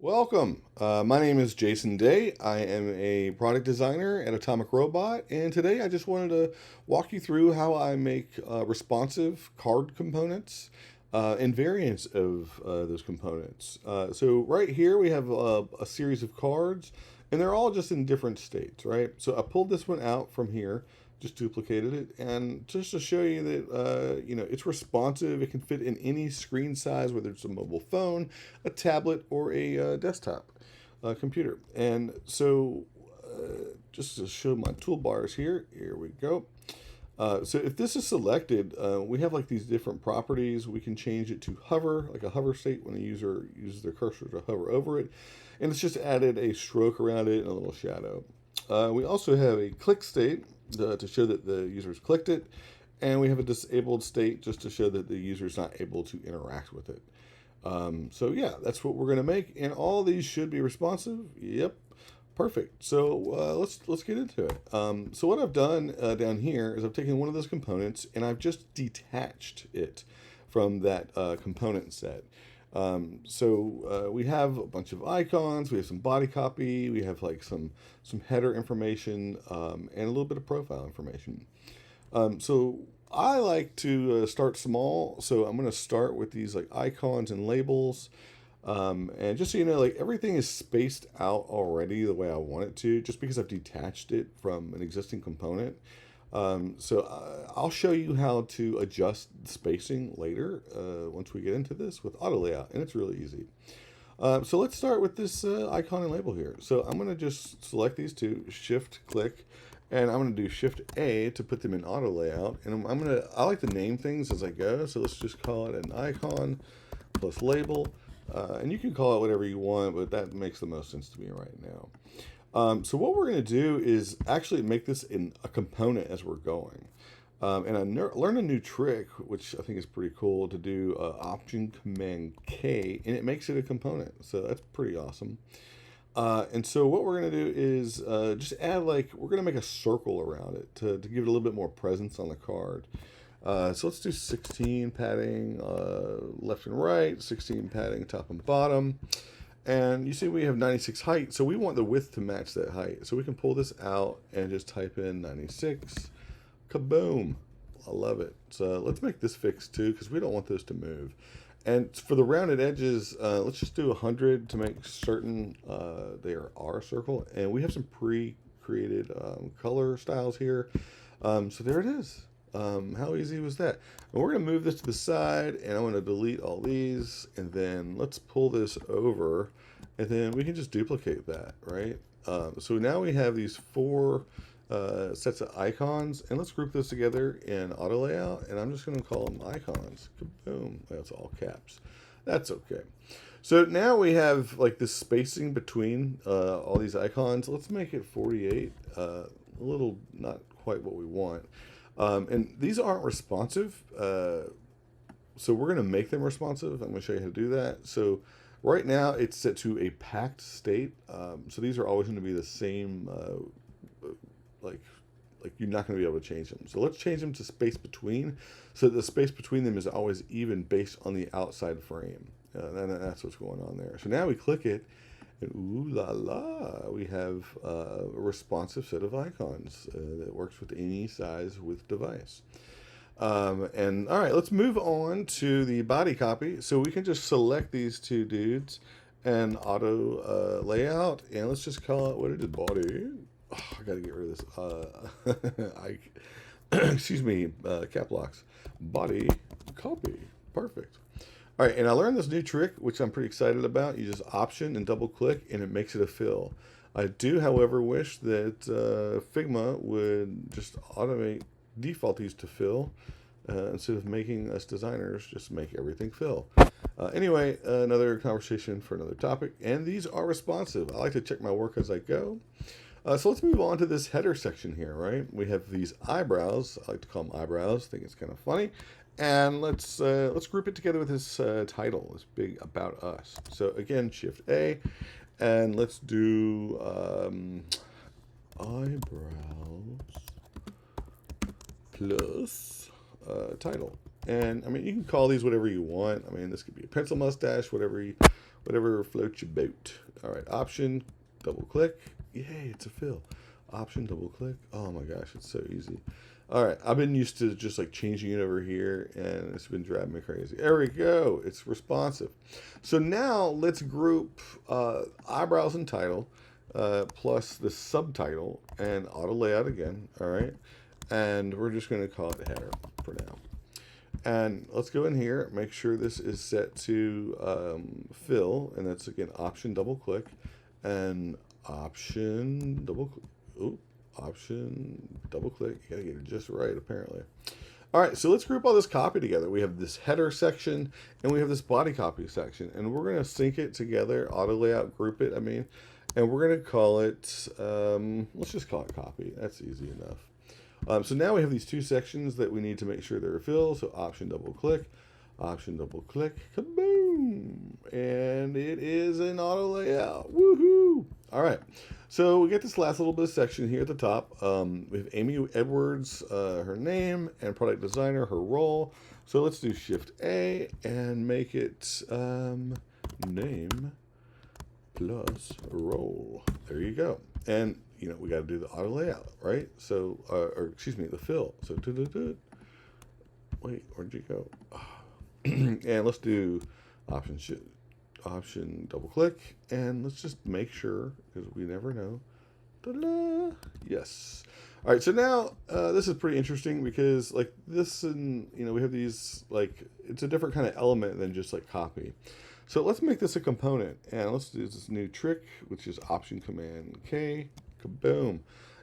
Welcome. My name is Jason Day. I am a product designer at Atomic Robot, and today I just wanted to walk you through how I make responsive card components and variants of those components. So right here we have a series of cards, and they're all just in different states, right? So I pulled this one out from here, just duplicated it, and just to show you that it's responsive. It can fit in any screen size, whether it's a mobile phone, a tablet, or a desktop computer. And so just to show my toolbars here we go. So if this is selected, we have like these different properties. We can change it to hover, like a hover state when a user uses their cursor to hover over it. And it's just added a stroke around it and a little shadow. We also have a click state to show that the user's clicked it. And we have a disabled state just to show that the user is not able to interact with it. So yeah, that's what we're going to make. And all these should be responsive. Yep. Perfect. So let's get into it. So what I've done down here is I've taken one of those components and I've just detached it from that component set. We have a bunch of icons, we have some body copy, we have like some header information, and a little bit of profile information. So I like to start small, so I'm going to start with these like icons and labels. And just so you know, like everything is spaced out already the way I want it to, just because I've detached it from an existing component. I'll show you how to adjust spacing later once we get into this with auto layout, and it's really easy. So let's start with this icon and label here. So I'm going to just select these two, shift click, and I'm going to do shift A to put them in auto layout. And I like to name things as I go. So let's just call it an icon plus label. And you can call it whatever you want, but that makes the most sense to me right now. So what we're going to do is actually make this in a component as we're going. And I learned a new trick, which I think is pretty cool, to do Option Command K, and it makes it a component. So that's pretty awesome. And so what we're going to do is just add we're going to make a circle around it to give it a little bit more presence on the card. So let's do 16 padding left and right, 16 padding top and bottom. And you see we have 96 height, so we want the width to match that height. So we can pull this out and just type in 96. Kaboom. I love it. So let's make this fixed too, because we don't want those to move. And for the rounded edges, let's just do 100 to make certain they are our circle. And we have some pre-created color styles here. So there it is. How easy was that? And we're going to move this to the side, and I'm going to delete all these, and then let's pull this over, and then we can just duplicate that, right? So now we have these four sets of icons, and let's group those together in auto layout, and I'm just going to call them icons. Boom. That's all caps. That's okay. So now we have like this spacing between all these icons. Let's make it 48. A little not quite what we want. And these aren't responsive, so we're going to make them responsive. I'm going to show you how to do that. So right now it's set to a packed state. So these are always going to be the same, like you're not going to be able to change them. So let's change them to space between, so the space between them is always even based on the outside frame. And that's what's going on there. So now we click it. And ooh la la, we have a responsive set of icons that works with any size width device. And all right, let's move on to the body copy. So we can just select these two dudes and auto layout, and let's just call it what it is, body. Oh, I gotta get rid of this. Excuse me, cap locks. Body copy. Perfect. All right, and I learned this new trick, which I'm pretty excited about. You just option and double click, and it makes it a fill. I do, however, wish that Figma would just default these to fill, instead of making us designers just make everything fill. Anyway, another conversation for another topic, and these are responsive. I like to check my work as I go. So let's move on to this header section here, right? We have these eyebrows. I like to call them eyebrows. I think it's kind of funny. And let's group it together with this title, this big about us. So again, shift A, and let's do eyebrows plus title. And I mean, you can call these whatever you want. I mean, this could be a pencil mustache, whatever whatever floats your boat. All right, option, double click. Yay, it's a fill. Option, double click. Oh my gosh, it's so easy. All right, I've been used to just like changing it over here, and it's been driving me crazy. There we go. It's responsive. So now let's group eyebrows and title plus the subtitle and auto layout again. All right, and we're just going to call it header for now. And let's go in here, make sure this is set to fill, and that's again option double click and option double click. Ooh, option double click. You gotta get it just right, apparently. All right, so let's group all this copy together. We have this header section and we have this body copy section, and we're gonna sync it together, auto layout, group it. And we're gonna call it. Let's just call it copy. That's easy enough. So now we have these two sections that we need to make sure they're filled. So option double click, kaboom, and it is an auto layout. Woohoo! All right, so we get this last little bit of section here at the top. We have Amy Edwards, her name, and product designer, her role. So let's do Shift A and make it name plus role. There you go. And you know we got to do the auto layout, right? So, or excuse me, the fill. So wait, where'd you go? And let's do option double click, and let's just make sure, because we never know. Ta-da! Yes. All right, so now this is pretty interesting because like this, and you know we have these, like it's a different kind of element than just like copy. So let's make this a component, and let's do this new trick, which is option command K, kaboom,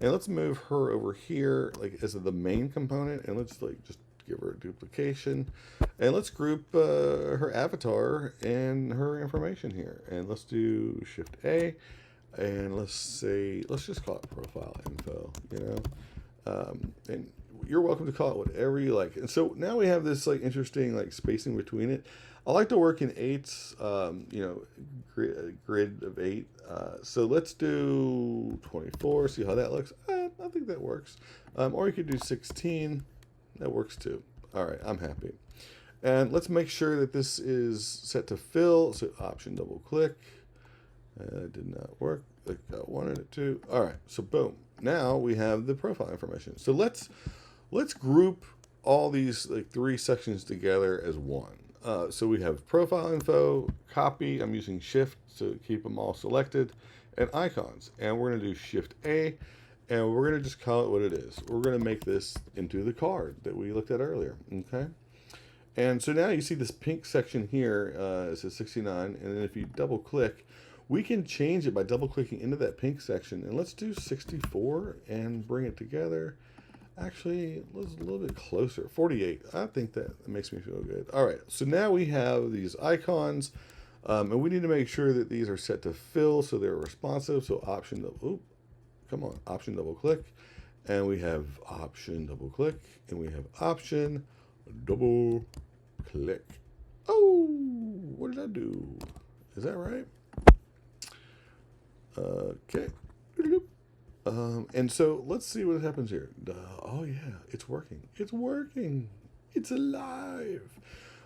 and let's move her over here like as the main component, and let's like just give her a duplication, and let's group her avatar and her information here, and let's do Shift A, and let's just call it profile info, you know, and you're welcome to call it whatever you like. And so now we have this like interesting like spacing between it. I like to work in eights, you know, grid of 8. So let's do 24, see how that looks. I think that works. Or you could do 16. That works too. All right, I'm happy. And let's make sure that this is set to fill. So option double click. It did not work like I wanted it to. All right, so boom. Now we have the profile information. So let's group all these like 3 sections together as one. So we have profile info, copy. I'm using Shift to keep them all selected, and icons. And we're going to do Shift A, and we're going to just call it what it is. We're going to make this into the card that we looked at earlier. Okay. And so now you see this pink section here. It says 69, and then if you double click, we can change it by double clicking into that pink section. And let's do 64 and bring it together. Actually, let's a little bit closer. 48. I think that makes me feel good. All right. So now we have these icons, and we need to make sure that these are set to fill so they're responsive. So option double click, and we have option double click, and we have option double click. Oh, what did I do? Is that right? Okay. And so let's see what happens here. Oh yeah, it's working. It's working. It's alive.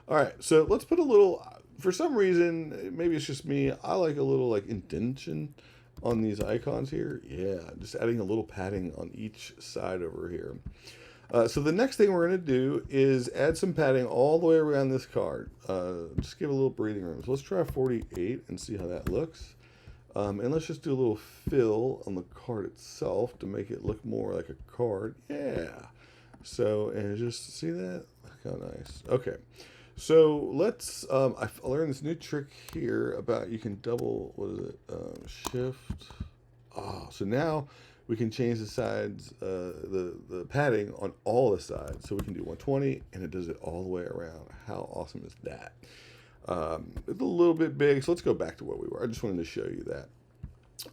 All right, so let's put a little, for some reason, maybe it's just me, I like a little like indentation on these icons here. Yeah, just adding a little padding on each side over here. So the next thing we're going to do is add some padding all the way around this card. Just give a little breathing room. So let's try 48 and see how that looks. And let's just do a little fill on the card itself to make it look more like a card. Yeah. So, and just see that? Look how nice. Okay. So let's, I learned this new trick here about you can double, what is it? Shift. So now we can change the sides, the padding on all the sides. So we can do 120 and it does it all the way around. How awesome is that? It's a little bit big, so let's go back to where we were. I just wanted to show you that.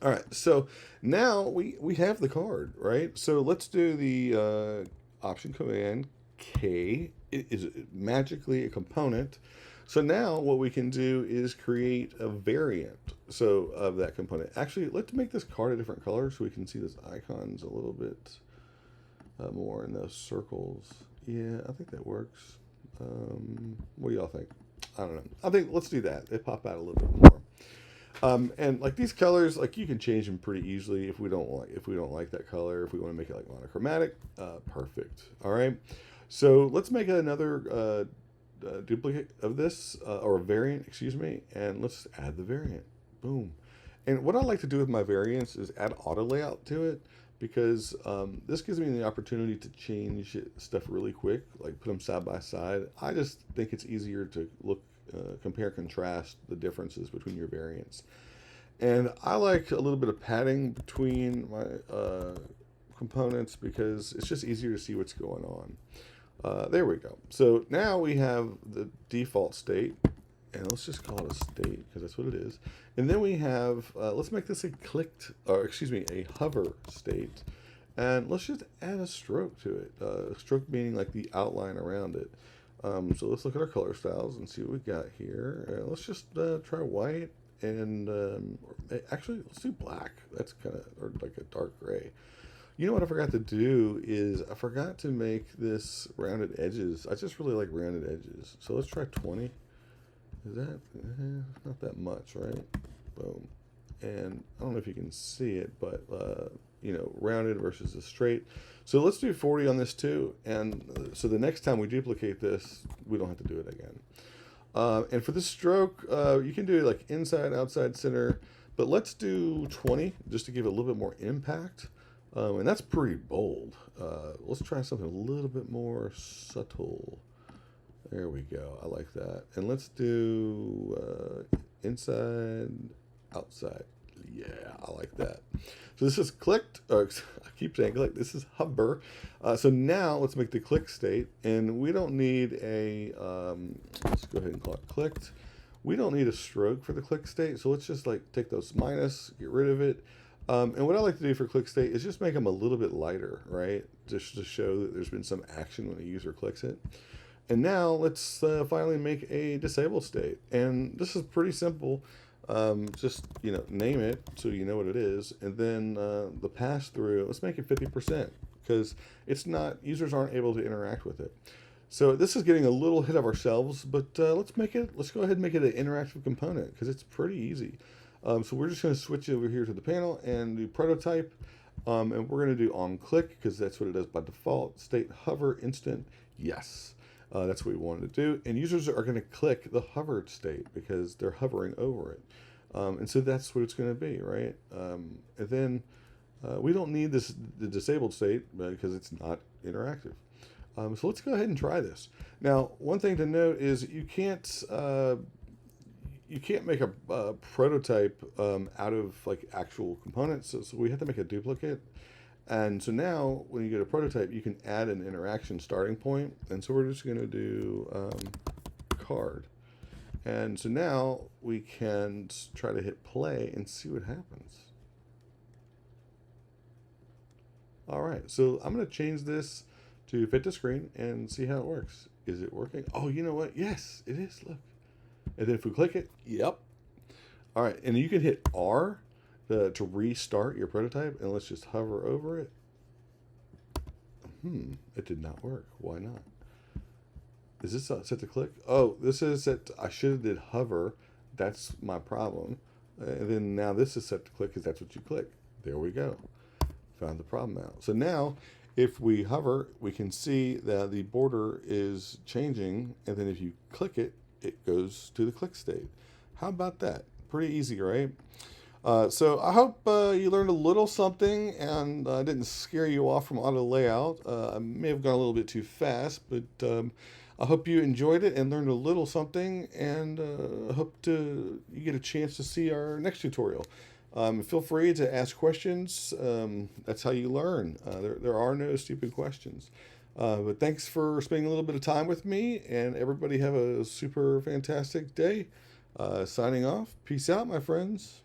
All right, so now we have the card, right? So let's do the option command K. It is magically a component. So now what we can do is create a variant of that component. Actually, let's make this card a different color so we can see those icons a little bit more in those circles. Yeah, I think that works. What do y'all think? I don't know. I think let's do that. They pop out a little bit more. And like these colors, like you can change them pretty easily if we don't like that color, if we want to make it like monochromatic, perfect. All right. So let's make another duplicate of this or a variant, excuse me, and let's add the variant. Boom. And what I like to do with my variants is add auto layout to it because this gives me the opportunity to change stuff really quick, like put them side by side. I just think it's easier to compare, contrast the differences between your variants. And I like a little bit of padding between my components because it's just easier to see what's going on. There we go. So now we have the default state, and let's just call it a state because that's what it is. And then we have, let's make this a a hover state. And let's just add a stroke to it. Stroke meaning like the outline around it. So let's look at our color styles and see what we got here. Let's just try white and actually let's do black. That's kind of, or like a dark gray. You know what I forgot to do is I forgot to make this rounded edges. I just really like rounded edges. So let's try 20. Is that, not that much, right? Boom. And I don't know if you can see it, but you know, rounded versus a straight. So let's do 40 on this too. And so the next time we duplicate this, we don't have to do it again. And for this stroke, you can do it like inside, outside, center, but let's do 20 just to give it a little bit more impact. And that's pretty bold. Let's try something a little bit more subtle. There we go. I like that. And let's do inside, outside. Yeah, I like that. So this is clicked. I keep saying click. This is hover. So now let's make the click state. And we don't need a, let's go ahead and call it clicked. We don't need a stroke for the click state. So let's just like take those minus, get rid of it. And what I like to do for click state is just make them a little bit lighter, right? Just to show that there's been some action when a user clicks it. And now let's finally make a disable state. And this is pretty simple. Just, you know, name it so you know what it is. And then the pass through, let's make it 50% because it's not, users aren't able to interact with it. So this is getting a little hit of ourselves, but let's go ahead and make it an interactive component because it's pretty easy. So we're just going to switch over here to the panel and do prototype. And we're going to do on click because that's what it does by default. State hover instant. Yes. That's what we wanted to do. And users are going to click the hovered state because they're hovering over it. And so that's what it's going to be, right? And then we don't need the disabled state because it's not interactive. So let's go ahead and try this. Now, one thing to note is you can't make a prototype out of like actual components. So we have to make a duplicate. And so now when you get a prototype, you can add an interaction starting point. And so we're just going to do card. And so now we can try to hit play and see what happens. All right, so I'm going to change this to fit the screen and see how it works. Is it working? Oh, you know what? Yes, it is. Look. And then if we click it, yep. All right, and you can hit R to restart your prototype, and let's just hover over it. It did not work. Why not? Is this set to click? Oh, this is set. I should have did hover. That's my problem. And then now this is set to click because that's what you click. There we go. Found the problem out. So now if we hover, we can see that the border is changing. And then if you click it, it goes to the click state. How about that? Pretty easy, right? So I hope you learned a little something and didn't scare you off from auto layout. I may have gone a little bit too fast, but I hope you enjoyed it and learned a little something, and I hope you get a chance to see our next tutorial. Feel free to ask questions. That's how you learn. There are no stupid questions. But thanks for spending a little bit of time with me, and everybody have a super fantastic day. Signing off. Peace out, my friends.